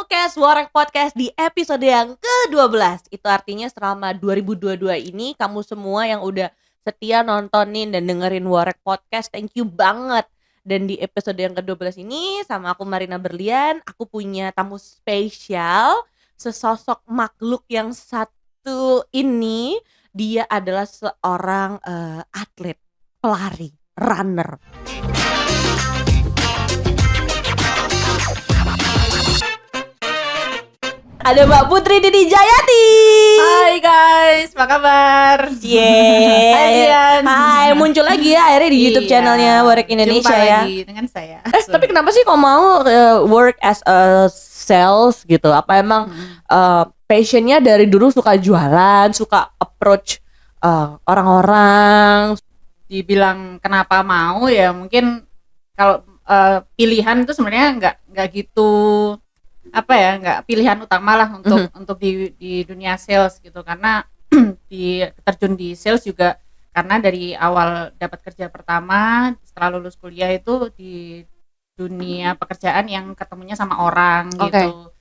Showcase Worek Podcast di episode yang ke-12. Itu artinya selama 2022 ini kamu semua yang udah setia nontonin dan dengerin Worek Podcast, thank you banget. Dan di episode yang ke-12 ini sama aku Marina Berlian, aku punya tamu spesial, sesosok makhluk yang satu ini. Dia adalah seorang atlet, pelari, runner. Ada Mbak Putri Didi Jayati. Hai guys, apa kabar? Yeay. Hai Dian. Hai, muncul lagi ya akhirnya di YouTube channelnya Worek Indonesia jumpa ya. lagi dengan saya. Tapi kenapa sih kok mau work as a sales gitu? Apa emang passionnya dari dulu suka jualan, suka approach orang-orang? Dibilang kenapa mau ya mungkin kalau pilihan itu sebenarnya nggak gitu nggak pilihan utama lah untuk di dunia sales gitu, karena terjun di sales juga karena dari awal dapat kerja pertama setelah lulus kuliah itu di dunia pekerjaan yang ketemunya sama orang gitu,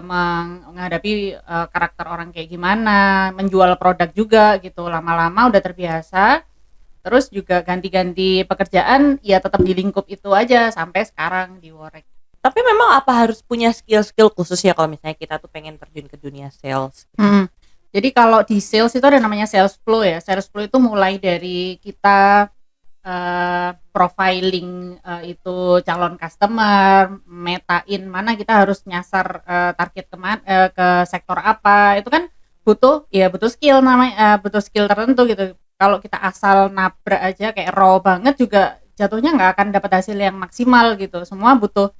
menghadapi karakter orang kayak gimana, menjual produk juga gitu, lama-lama udah terbiasa. Terus juga ganti-ganti pekerjaan ya tetap di lingkup itu aja sampai sekarang di Worek. Tapi memang apa harus punya skill-skill khusus ya kalau misalnya kita tuh pengen terjun ke dunia sales? Jadi kalau di sales itu ada namanya sales flow ya. Sales flow itu mulai dari kita profiling itu calon customer, metain mana kita harus nyasar target ke sektor apa. Itu kan butuh skill namanya, butuh skill tertentu gitu. Kalau kita asal nabrak aja kayak raw banget juga jatuhnya nggak akan dapat hasil yang maksimal gitu. Semua butuh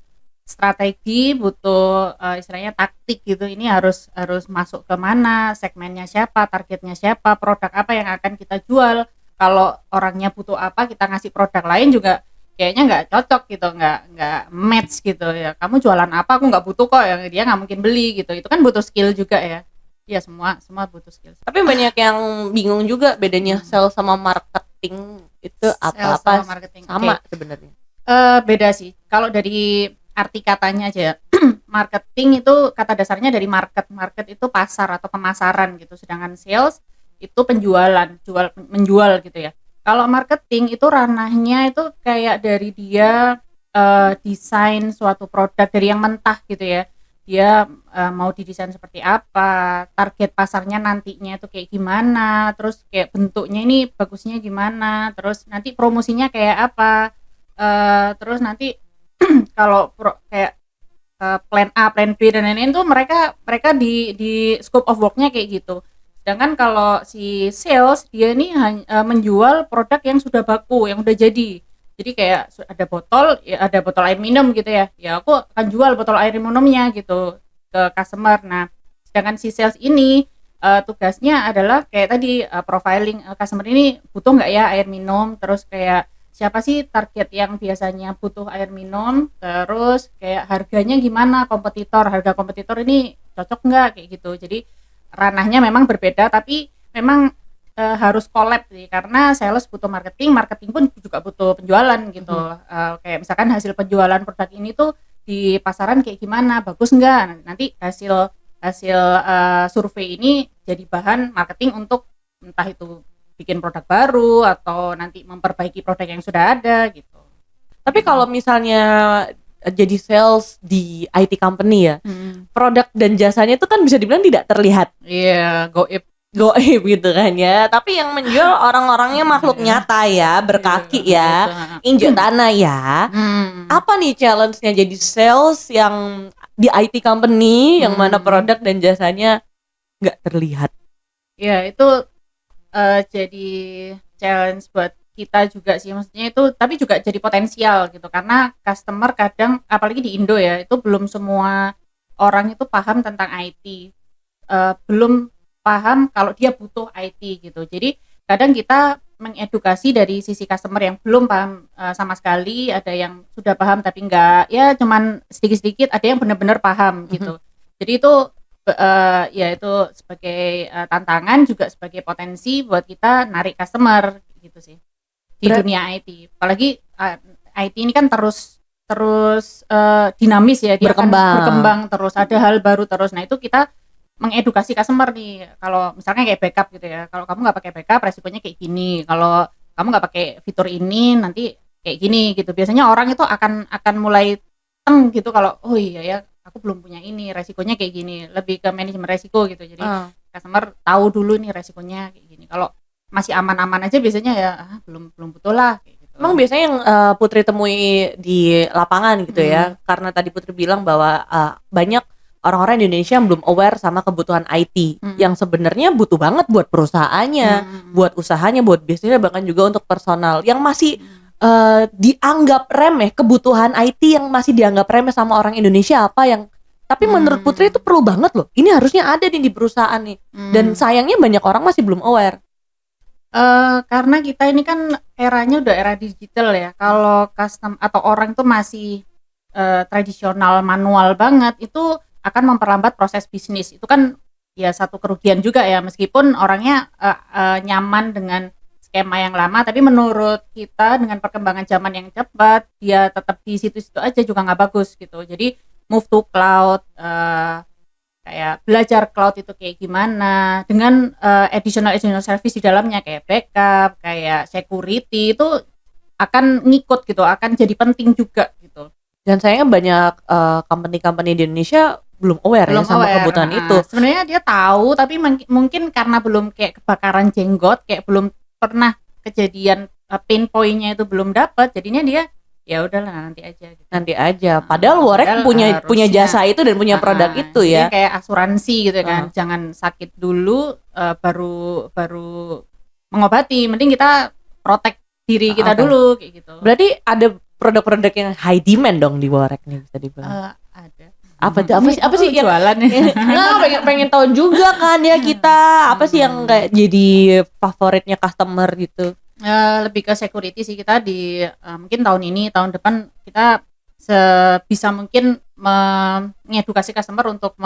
strategi, butuh istilahnya taktik gitu. Ini harus masuk ke mana, segmennya siapa, targetnya siapa, produk apa yang akan kita jual. Kalau orangnya butuh apa, kita ngasih produk lain juga kayaknya nggak cocok gitu, nggak match gitu ya. Kamu jualan apa, aku nggak butuh kok, yang dia nggak mungkin beli gitu. Itu kan butuh skill juga ya. Ya semua butuh skill. Tapi banyak yang bingung juga bedanya sales sama marketing itu apa-apa sama sebenarnya. Beda sih. Kalau dari arti katanya aja, marketing itu kata dasarnya dari market itu pasar atau pemasaran gitu, sedangkan sales itu menjual gitu ya. Kalau marketing itu ranahnya itu kayak dari dia desain suatu produk dari yang mentah gitu ya. Dia mau didesain seperti apa, target pasarnya nantinya itu kayak gimana, terus kayak bentuknya ini bagusnya gimana, terus nanti promosinya kayak apa, terus nanti kalau kayak plan A, plan B dan lain-lain tuh mereka di scope of work-nya kayak gitu. Sedangkan kalau si sales dia ini menjual produk yang sudah baku, yang udah jadi. Jadi kayak ada botol air minum gitu ya. Ya aku akan jual botol air minumnya gitu ke customer. Nah, sedangkan si sales ini tugasnya adalah kayak tadi profiling customer ini butuh nggak ya air minum, terus kayak siapa sih target yang biasanya butuh air minum, terus kayak harganya gimana, harga kompetitor ini cocok nggak kayak gitu. Jadi ranahnya memang berbeda, tapi memang harus collab sih, karena sales butuh marketing pun juga butuh penjualan gitu. Kayak misalkan hasil penjualan produk ini tuh di pasaran kayak gimana, bagus nggak, nanti hasil survei ini jadi bahan marketing untuk entah itu bikin produk baru atau nanti memperbaiki produk yang sudah ada gitu. Tapi kalau misalnya jadi sales di IT company ya, produk dan jasanya itu kan bisa dibilang tidak terlihat. Iya, goib gitu kan ya. Tapi yang menjual orang-orangnya makhluk nyata ya, berkaki ya, injek tanah ya. Apa nih challenge-nya jadi sales yang di IT company yang mana produk dan jasanya nggak terlihat? Ya itu jadi challenge buat kita juga sih, maksudnya itu, tapi juga jadi potensial gitu, karena customer kadang, apalagi di Indo ya, itu belum semua orang itu paham tentang IT, belum paham kalau dia butuh IT gitu. Jadi kadang kita mengedukasi dari sisi customer yang belum paham sama sekali, ada yang sudah paham tapi enggak, ya cuman sedikit-sedikit, ada yang benar-benar paham gitu. Jadi itu ya itu sebagai tantangan, juga sebagai potensi buat kita narik customer gitu sih di dunia IT. Apalagi IT ini kan terus terus dinamis ya, dia akan berkembang terus, ada hal baru terus. Nah itu kita mengedukasi customer nih, kalau misalnya kayak backup gitu ya, kalau kamu nggak pakai backup resikonya kayak gini, kalau kamu nggak pakai fitur ini nanti kayak gini gitu. Biasanya orang itu akan mulai gitu kalau oh iya ya aku belum punya ini, resikonya kayak gini, lebih ke manajemen resiko gitu. Jadi customer tahu dulu nih resikonya kayak gini. Kalau masih aman-aman aja biasanya ya belum betul lah kayak gitu. Emang biasanya yang Putri temui di lapangan gitu ya, karena tadi Putri bilang bahwa banyak orang-orang di Indonesia yang belum aware sama kebutuhan IT yang sebenarnya butuh banget buat perusahaannya, buat usahanya, buat bisnisnya, bahkan juga untuk personal yang masih dianggap remeh. Kebutuhan IT yang masih dianggap remeh sama orang Indonesia apa yang tapi menurut Putri itu perlu banget loh. Ini harusnya ada nih di perusahaan nih. Dan sayangnya banyak orang masih belum aware. Karena kita ini kan eranya udah era digital ya. Kalau custom atau orang tuh masih tradisional manual banget, itu akan memperlambat proses bisnis. Itu kan ya satu kerugian juga ya, meskipun orangnya nyaman dengan skema yang lama, tapi menurut kita dengan perkembangan zaman yang cepat, dia tetap di situ-situ aja juga nggak bagus gitu. Jadi move to cloud, kayak belajar cloud itu kayak gimana, dengan additional service di dalamnya kayak backup, kayak security, itu akan ngikut gitu, akan jadi penting juga gitu. Dan sayangnya banyak company-company di Indonesia belum aware ya sama kebutuhan itu. Sebenarnya dia tahu, tapi mungkin karena belum kayak kebakaran jenggot, kayak belum pernah kejadian pain point-nya itu belum dapat, jadinya dia ya udahlah nanti aja gitu. Nanti aja. Padahal Worek punya jasa itu dan punya produk itu ya. Kayak asuransi gitu kan. Jangan sakit dulu baru mengobati. Mending kita protect diri kita dulu kayak gitu. Berarti ada produk-produk yang high demand dong di Worek nih bisa dibilang. Ada. Apa sih yang jualan nih? pengen tahu juga kan ya kita. Apa sih yang kayak jadi favoritnya customer gitu? Lebih ke security sih. Kita di mungkin tahun ini, tahun depan kita sebisa mungkin mengedukasi customer untuk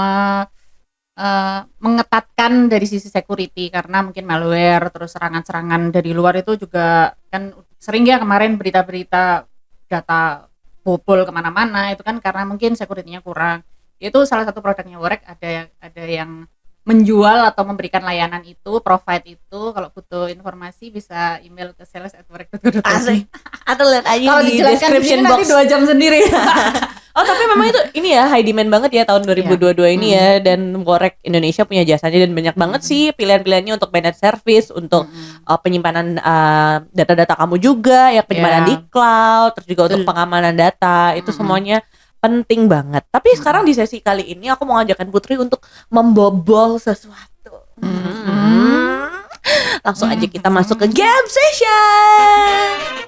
mengetatkan dari sisi security, karena mungkin malware terus serangan-serangan dari luar itu juga kan sering ya kemarin berita-berita data bobol kemana-mana, itu kan karena mungkin security-nya kurang. Itu salah satu produknya Worek, ada yang menjual atau memberikan layanan itu, provide itu. Kalau butuh informasi bisa email ke sales@worek.co.id. Asik. Atau lihat aja kalau di description box. Nanti 2 jam sendiri. Oh tapi memang itu ini ya high demand banget ya tahun 2022 ini ya, dan Worek Indonesia punya jasanya dan banyak banget sih pilihan-pilihannya untuk managed service, untuk penyimpanan data-data kamu juga, ya penyimpanan di cloud, terus juga untuk pengamanan data, itu semuanya penting banget. Tapi sekarang di sesi kali ini aku mau ngajakin Putri untuk membobol sesuatu. Langsung aja kita masuk ke game session.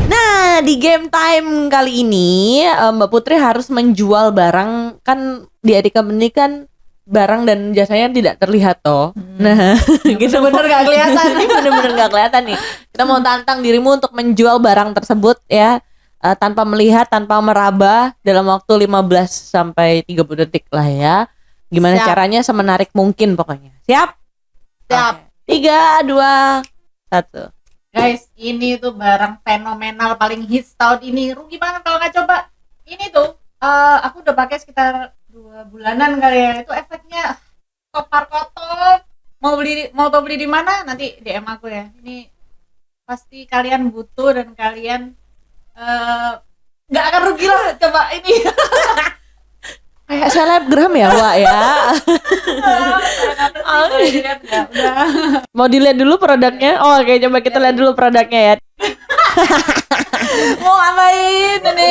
Nah, di game time kali ini Mbak Putri harus menjual barang. Kan di Adik Company kan barang dan jasanya tidak terlihat toh. Nah, kita bener gak kelihatan. Ini bener-bener gak kelihatan nih. Kita mau tantang dirimu untuk menjual barang tersebut ya, tanpa melihat, tanpa meraba, dalam waktu 15 sampai 30 detik lah ya. Gimana caranya semenarik mungkin pokoknya. Siap? Siap. 3, 2, 1. Guys, ini tuh barang fenomenal paling hits tahun ini. Rugi banget kalau nggak coba. Ini tuh aku udah pakai sekitar 2 bulanan kali ya. Itu efeknya kopar kotor. Mau beli di mana? Nanti DM aku ya. Ini pasti kalian butuh dan kalian nggak akan rugi lah. Coba ini. Kayak selebgram ya Wak ya. Mau dilihat dulu produknya? Oh oke, coba kita lihat dulu produknya ya. Mau ngapain ini?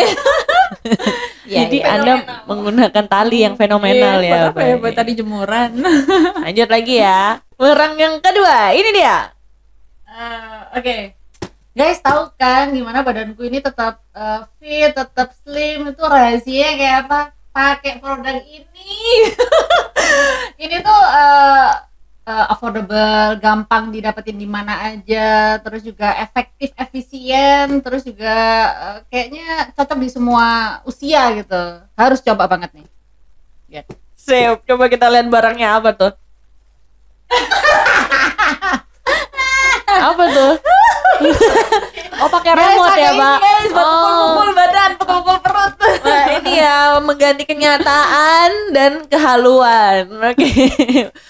Jadi Anda menggunakan tali yang fenomenal ya. Apa ya buat tadi jemuran. Lanjut lagi ya. Barang yang kedua, ini dia. Oke. Guys, tahu kan gimana badanku ini tetap fit, tetap slim? Itu rahasia kayak apa? Pakai produk ini. Ini tuh affordable, gampang didapetin di mana aja, terus juga efektif, efisien, terus juga kayaknya cocok di semua usia gitu. Harus coba banget nih. Lihat. Sip, coba kita lihat barangnya apa tuh. Apa tuh? Oh, pakai remote ya, Pak. Guys, pukul badan, pukul perut. Nah, ini ya mengganti kenyataan dan kehaluan. Oke.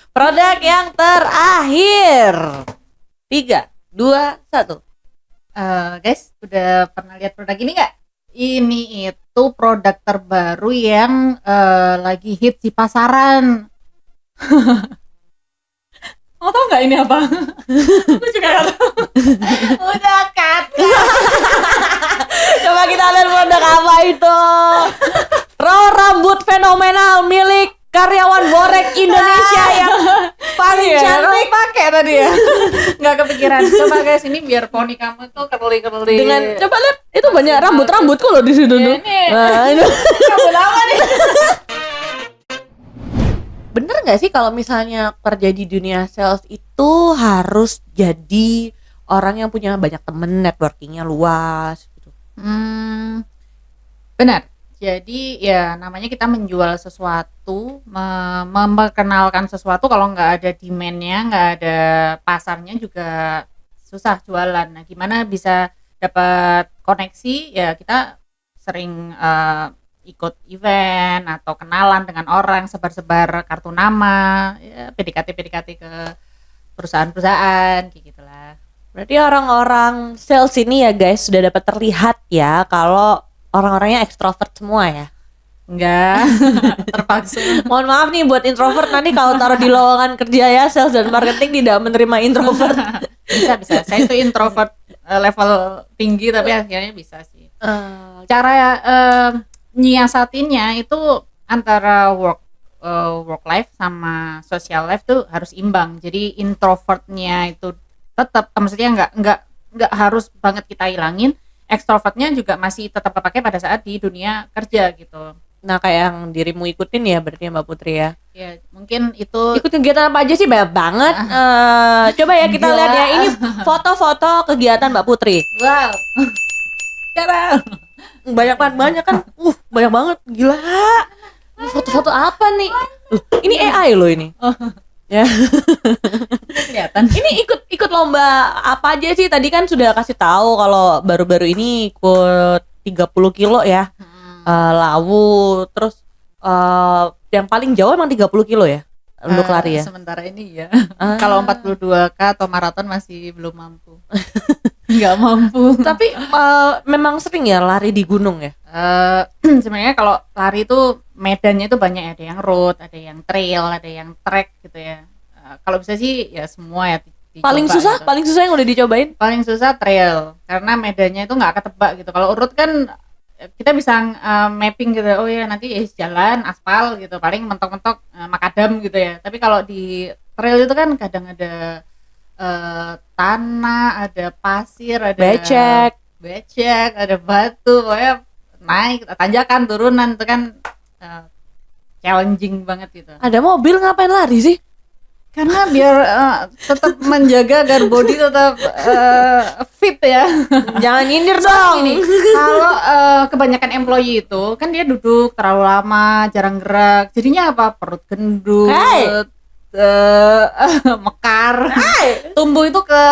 Produk yang terakhir. 3, 2, 1. Guys, udah pernah lihat produk ini nggak? Ini itu produk terbaru yang lagi hits di pasaran. Mau tau nggak ini apa? Aku juga nggak tahu. Udah cut. Coba kita lihat produk apa itu. Raw rambut fenomenal milik karyawan Borek Indonesia yang paling cantik. Pakai tadi ya. Nggak kepikiran. Coba guys, ini biar poni kamu tuh kerli-kerli. Dengan coba lihat itu banyak rambut-rambutku loh di situ tuh. Nah, ini rambut apa nih? bener nggak sih kalau misalnya kerja di dunia sales itu harus jadi orang yang punya banyak temen, networkingnya luas gitu? Benar. Jadi ya namanya kita menjual sesuatu, memperkenalkan sesuatu, kalau nggak ada demand-nya, nggak ada pasarnya juga susah jualan. Nah, gimana bisa dapat koneksi? Ya kita sering ikut event atau kenalan dengan orang, sebar-sebar kartu nama, ya PDKT ke perusahaan-perusahaan kayak gitulah. Berarti orang-orang sales ini ya guys sudah dapat terlihat ya kalau orang-orangnya ekstrovert semua ya. Enggak, terpaksa. Mohon maaf nih buat introvert, nanti kalau taruh di lowongan kerja ya sales dan marketing tidak menerima introvert. Bisa. Saya itu introvert level tinggi tapi akhirnya bisa sih. Cara nyiasatinnya itu antara work life sama social life tuh harus imbang. Jadi introvertnya itu tetap, maksudnya nggak harus banget kita hilangin. Extrovertnya juga masih tetap kepake pada saat di dunia kerja gitu. Nah, kayak yang dirimu ikutin ya berarti Mbak Putri ya. Ya mungkin itu ikut kegiatan apa aja sih, banyak banget. Coba ya kita lihat ya, ini foto-foto kegiatan Mbak Putri. Wow. Cara banyak kan, banyak banget, gila. Foto-foto apa nih? Ini AI loh ini. Ya. Kelihatan. Ini ikut lomba apa aja sih? Tadi kan sudah kasih tahu kalau baru-baru ini ikut 30 kilo ya. Lawu, terus yang paling jauh emang 30 kilo ya untuk lari ya. Sementara ini ya. Kalau 42K atau maraton masih belum mampu. Nggak mampu. Tapi memang sering ya lari di gunung ya. Sebenarnya kalau lari itu medannya itu banyak, ada yang road, ada yang trail, ada yang track gitu ya. Kalau bisa sih ya semua ya dicoba. Paling susah yang udah dicobain? Paling susah trail karena medannya itu nggak ketebak gitu. Kalau road kan kita bisa mapping gitu. Oh ya nanti jalan aspal gitu, paling mentok-mentok makadam gitu ya. Tapi kalau di trail itu kan kadang ada tanah, ada pasir, ada becek, ada batu, pokoknya naik, tanjakan, turunan itu kan challenging banget gitu. Ada mobil ngapain lari sih? Karena biar tetap menjaga agar body tetap fit ya. Jangan nyindir dong. Kalau kebanyakan employee itu kan dia duduk terlalu lama, jarang gerak, jadinya apa? Perut gendut. Mekar, tumbuh itu ke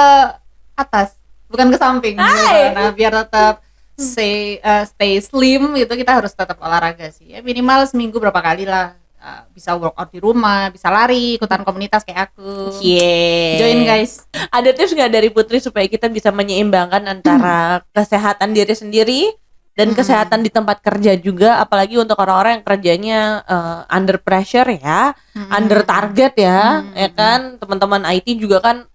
atas bukan ke samping gitu. Nah biar tetap stay slim itu kita harus tetap olahraga sih ya, minimal seminggu berapa kali lah. Bisa workout di rumah, bisa lari, ikutan komunitas kayak aku. Join guys. Ada tips nggak dari Putri supaya kita bisa menyeimbangkan antara kesehatan diri sendiri dan kesehatan di tempat kerja juga, apalagi untuk orang-orang yang kerjanya under pressure ya, under target ya, ya kan, teman-teman IT juga kan,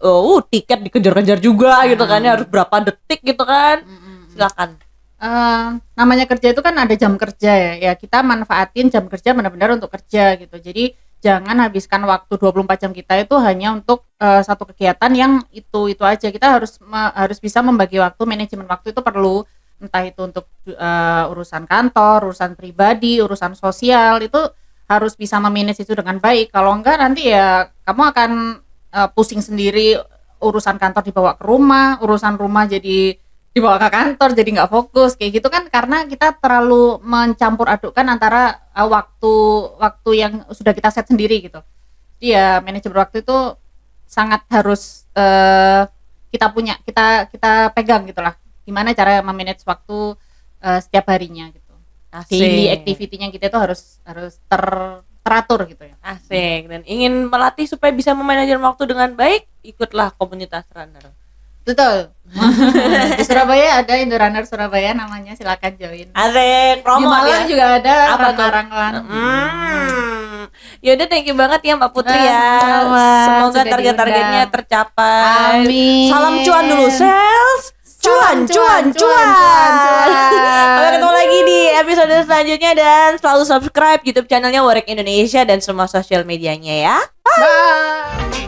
tiket dikejar-kejar juga gitu kan, harus berapa detik gitu kan, silakan. Namanya kerja itu kan ada jam kerja ya, kita manfaatin jam kerja benar-benar untuk kerja gitu, jadi jangan habiskan waktu 24 jam kita itu hanya untuk satu kegiatan yang itu aja. Kita harus bisa membagi waktu, manajemen waktu itu perlu. Entah itu untuk urusan kantor, urusan pribadi, urusan sosial, itu harus bisa memanage itu dengan baik. Kalau enggak nanti ya kamu akan pusing sendiri, urusan kantor dibawa ke rumah, urusan rumah jadi dibawa ke kantor, jadi nggak fokus kayak gitu kan, karena kita terlalu mencampur adukkan antara waktu yang sudah kita set sendiri gitu. Jadi ya manajemen waktu itu sangat harus kita pegang gitulah. gimana cara memanage waktu setiap harinya gitu. Daily activity-nya kita itu harus teratur gitu ya. Asik. Dan ingin melatih supaya bisa memanage waktu dengan baik, ikutlah komunitas runner. Betul. Di Surabaya ada Indo Runner Surabaya namanya, silakan join. Asik, Di promo Malang ya. juga ada Apa tuh? Ranglan. Yaudah, thank you banget ya Mbak Putri ya. Sama-sama. Semoga Sudah target-targetnya diundang. tercapai. Amin. Salam cuan dulu, sales. Cuan. Cuan. Sampai ketemu lagi di episode selanjutnya dan selalu subscribe YouTube channelnya Warek Indonesia dan semua sosial medianya ya. Bye.